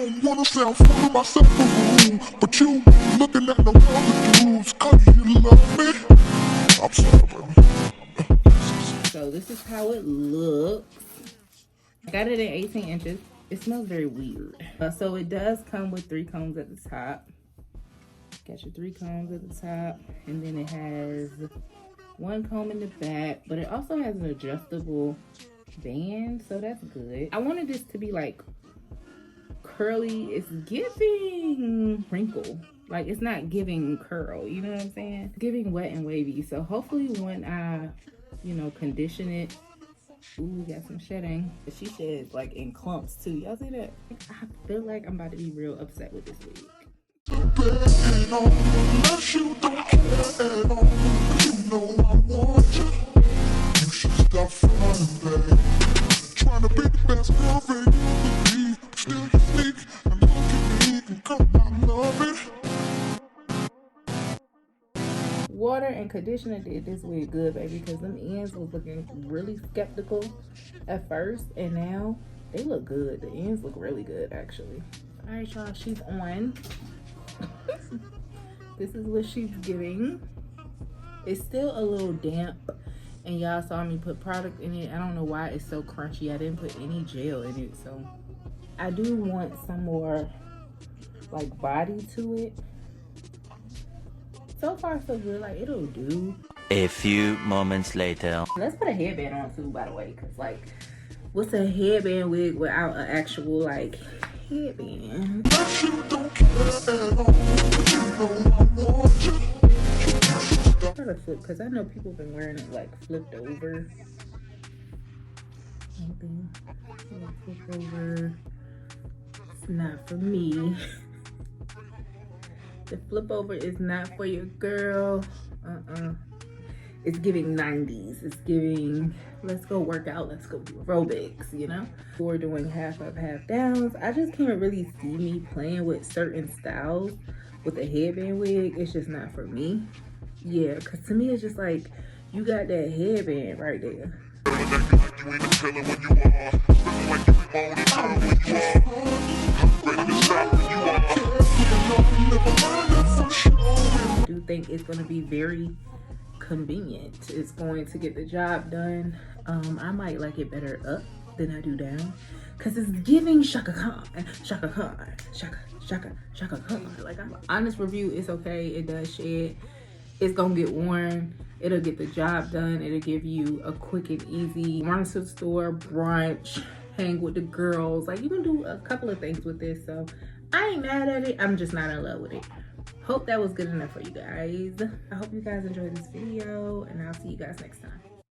don't wanna sound full of myself a room, but you looking at the other dudes, cause you love me. I'm sorry, baby. So this is how it looks. I got it in 18 inches. It smells very weird. So it does come with 3 combs at the top. Got your 3 combs at the top, and then it has 1 comb in the back, but it also has an adjustable band, so that's good. I wanted this to be like curly. It's giving wrinkle, like it's not giving curl, you know what I'm saying? It's giving wet and wavy. So hopefully when I, you know, condition it. Ooh, we got some shedding. She sheds like in clumps too. Y'all see that? I feel like I'm about to be real upset with this wig. Trying to be the best girlfriend you could be. Still you sneak and look at me and come I love it. Water and conditioner did this wig good, baby, because them ends was looking really skeptical at first, and now they look good. The ends look really good, actually. All right, y'all, she's on. This is what she's giving. It's still a little damp, and y'all saw me put product in it. I don't know why it's so crunchy. I didn't put any gel in it, so I do want some more like body to it. So far so good, like it'll do. A few moments later. Let's put a headband on too, by the way, because like what's a headband wig without an actual like headband? Try to flip, because I know people have been wearing it like flipped over. Flip over. It's not for me. The flip over is not for your girl. It's giving 90s. It's giving, let's go work out, let's go do aerobics, you know? We're doing half up, half downs. I just can't really see me playing with certain styles with a headband wig. It's just not for me. Yeah, because to me, it's just like, you got that headband right there. I do think it's going to be very convenient. It's going to get the job done. I might like it better up than I do down, because it's giving Shaka Khan, Shaka Khan, Shaka Khan. Like, I'm honest review, it's okay. It does shed. It's gonna get worn. It'll get the job done. It'll give you a quick and easy run to the store, brunch, hang with the girls. Like, you can do a couple of things with this. So I ain't mad at it. I'm just not in love with it. Hope that was good enough for you guys. I hope you guys enjoyed this video, and I'll see you guys next time.